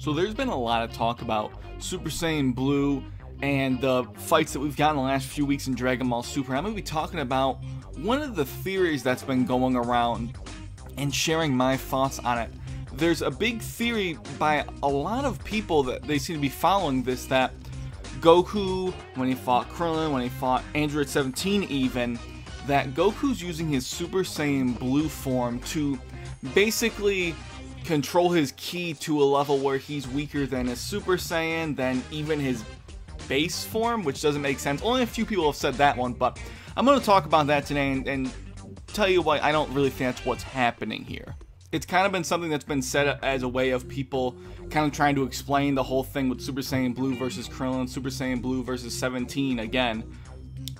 So there's been a lot of talk about Super Saiyan Blue and the fights that we've gotten the last few weeks in Dragon Ball Super. I'm going to be talking about one of the theories that's been going around and sharing my thoughts on it. There's a big theory by a lot of people that they seem to be following this, that Goku, when he fought Krillin, when he fought Android 17 even, that Goku's using his Super Saiyan Blue form to basically control his ki to a level where he's weaker than his Super Saiyan, than even his base form, which doesn't make sense. Only a few people have said that one, but I'm going to talk about that today and tell you why I don't really think that's what's happening here. It's kind of been something that's been set as a way of people kind of trying to explain the whole thing with Super Saiyan Blue versus Krillin, Super Saiyan Blue versus 17 again.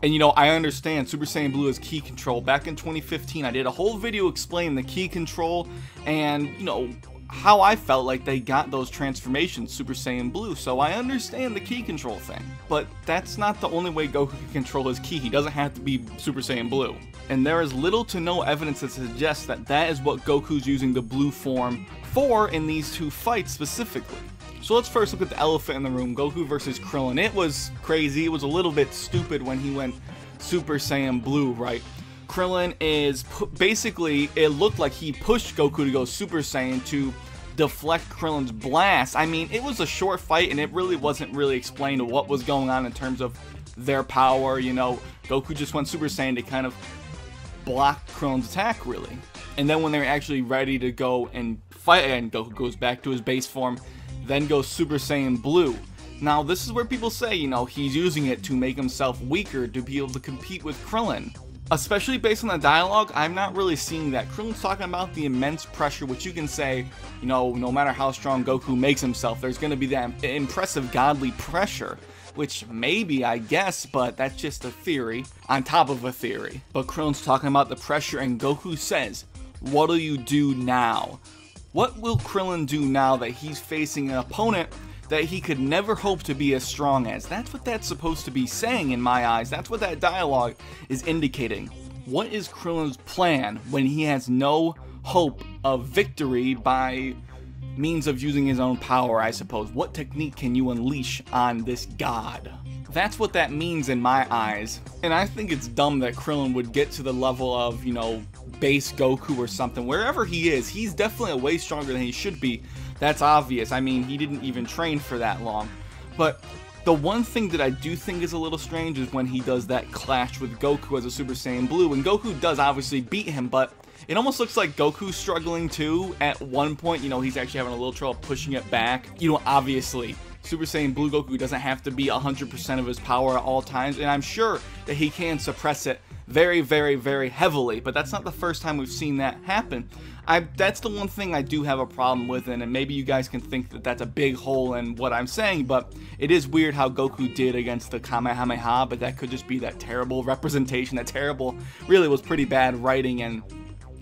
And you know, I understand Super Saiyan Blue is ki control. Back in 2015, I did a whole video explaining the ki control and, you know, how I felt like they got those transformations, Super Saiyan Blue. So I understand the ki control thing. But that's not the only way Goku can control his ki. He doesn't have to be Super Saiyan Blue. And there is little to no evidence that suggests that that is what Goku's using the blue form for in these two fights specifically. So let's first look at the elephant in the room, Goku versus Krillin. It was crazy. It was a little bit stupid when he went Super Saiyan Blue, right? Krillin is basically, it looked like he pushed Goku to go Super Saiyan to deflect Krillin's blast. I mean, it was a short fight and it really wasn't really explained what was going on in terms of their power. You know, Goku just went Super Saiyan to kind of block Krillin's attack, really. And then when they were actually ready to go and fight, and Goku goes back to his base form, then goes Super Saiyan Blue. Now, this is where people say, you know, he's using it to make himself weaker to be able to compete with Krillin. Especially based on the dialogue, I'm not really seeing that. Krillin's talking about the immense pressure, which you can say, you know, no matter how strong Goku makes himself, there's going to be that impressive godly pressure. Which maybe, I guess, but that's just a theory on top of a theory. But Krillin's talking about the pressure, and Goku says, "What'll you do now?" What will Krillin do now that he's facing an opponent that he could never hope to be as strong as? That's what that's supposed to be saying in my eyes. That's what that dialogue is indicating. What is Krillin's plan when he has no hope of victory by means of using his own power, I suppose? What technique can you unleash on this god? That's what that means in my eyes. And I think it's dumb that Krillin would get to the level of, you know, Base Goku or something. Wherever he is, he's definitely way stronger than he should be. That's obvious. I mean, he didn't even train for that long. But the one thing that I do think is a little strange is when he does that clash with Goku as a Super Saiyan Blue. And Goku does obviously beat him, but it almost looks like Goku's struggling too. At one point, you know, he's actually having a little trouble pushing it back. You know, obviously, Super Saiyan Blue Goku doesn't have to be 100% of his power at all times, and I'm sure that he can suppress it very, very, very heavily, but that's not the first time we've seen that happen. That's the one thing I do have a problem with, and maybe you guys can think that that's a big hole in what I'm saying, but it is weird how Goku did against the Kamehameha, but that could just be that terrible representation, that terrible, really was pretty bad writing and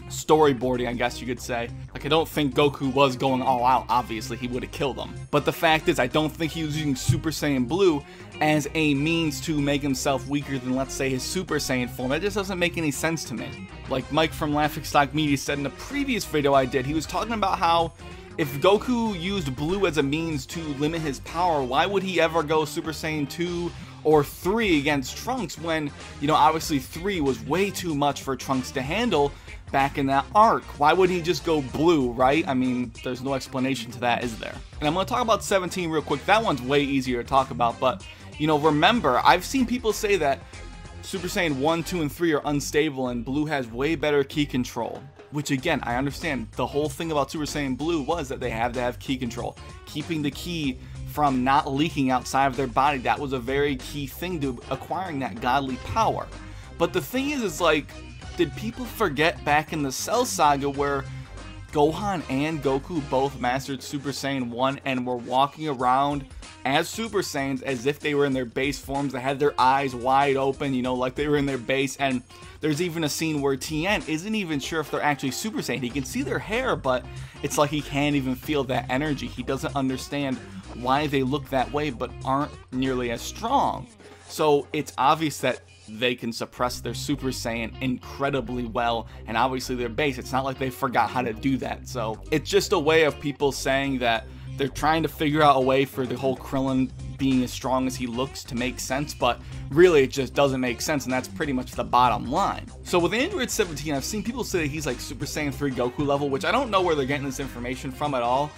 storyboarding, I guess you could say. Like, I don't think Goku was going all out. Obviously, he would have killed him. But the fact is, I don't think he was using Super Saiyan Blue as a means to make himself weaker than, let's say, his Super Saiyan form. That just doesn't make any sense to me. Like Mike from Laughingstock Media said in the previous video I did, he was talking about how if Goku used Blue as a means to limit his power, why would he ever go Super Saiyan 2 or 3 against Trunks when, you know, obviously 3 was way too much for Trunks to handle back in that arc? Why would he just go Blue, right? I mean, there's no explanation to that, is there? And I'm going to talk about 17 real quick. That one's way easier to talk about, but, you know, remember, I've seen people say that Super Saiyan 1, 2, and 3 are unstable and Blue has way better ki control. Which, again, I understand. The whole thing about Super Saiyan Blue was that they have to have ki control. Keeping the ki from not leaking outside of their body, that was a very key thing to acquiring that godly power. But the thing is like, did people forget back in the Cell Saga where Gohan and Goku both mastered Super Saiyan 1 and were walking around as Super Saiyans as if they were in their base forms? They had their eyes wide open, you know, like they were in their base. And there's even a scene where Tien isn't even sure if they're actually Super Saiyan. He can see their hair, but it's like he can't even feel that energy. He doesn't understand why they look that way but aren't nearly as strong. So it's obvious that they can suppress their Super Saiyan incredibly well, and obviously their base, it's not like they forgot how to do that. So it's just a way of people saying that they're trying to figure out a way for the whole Krillin being as strong as he looks to make sense, but really it just doesn't make sense, and that's pretty much the bottom line. So with Android 17, I've seen people say that he's like Super Saiyan 3 Goku level, which I don't know where they're getting this information from at all.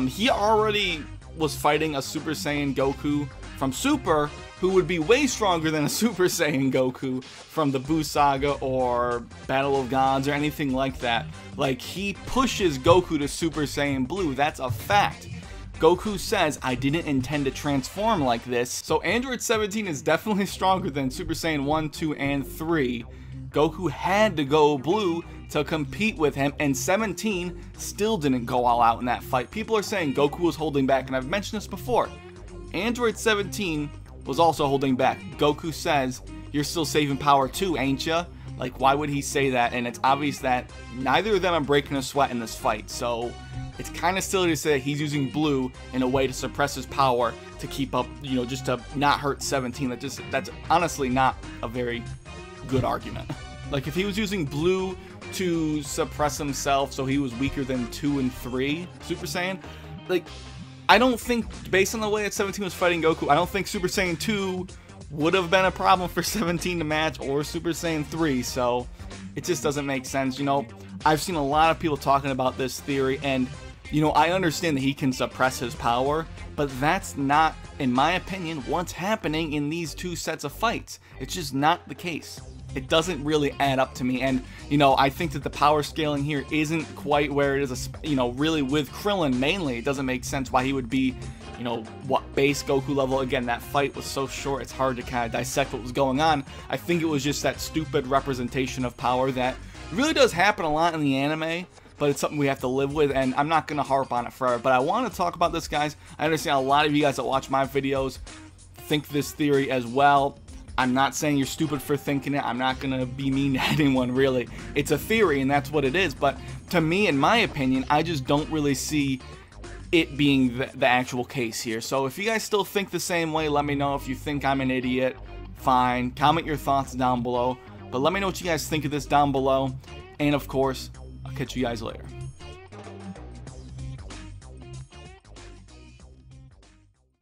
He already was fighting a Super Saiyan Goku from Super, who would be way stronger than a Super Saiyan Goku from the Buu Saga or Battle of Gods or anything like that. Like, he pushes Goku to Super Saiyan Blue, that's a fact. Goku says, I didn't intend to transform like this, so Android 17 is definitely stronger than Super Saiyan 1, 2, and 3. Goku had to go blue to compete with him, and 17 still didn't go all out in that fight. People are saying Goku was holding back, and I've mentioned this before. Android 17 was also holding back. Goku says, you're still saving power too, ain't ya? Like, why would he say that? And it's obvious that neither of them are breaking a sweat in this fight, so it's kind of silly to say that he's using blue in a way to suppress his power to keep up, you know, just to not hurt 17. That's honestly not a very good argument. Like, if he was using blue to suppress himself so he was weaker than 2 and 3 Super Saiyan, like, I don't think, based on the way that 17 was fighting Goku, I don't think Super Saiyan 2 would have been a problem for 17 to match, or Super Saiyan 3, so it just doesn't make sense. You know, I've seen a lot of people talking about this theory, and, you know, I understand that he can suppress his power, but that's not, in my opinion, what's happening in these two sets of fights. It's just not the case. It doesn't really add up to me, and, you know, I think that the power scaling here isn't quite where it is, you know, really with Krillin mainly. It doesn't make sense why he would be, you know, what, base Goku level. Again, that fight was so short, it's hard to kind of dissect what was going on. I think it was just that stupid representation of power that really does happen a lot in the anime, but it's something we have to live with, and I'm not going to harp on it forever. But I want to talk about this, guys. I understand a lot of you guys that watch my videos think this theory as well. I'm not saying you're stupid for thinking it. I'm not going to be mean to anyone, really. It's a theory, and that's what it is. But to me, in my opinion, I just don't really see it being the actual case here. So if you guys still think the same way, let me know. If you think I'm an idiot, fine. Comment your thoughts down below. But let me know what you guys think of this down below. And, of course, I'll catch you guys later.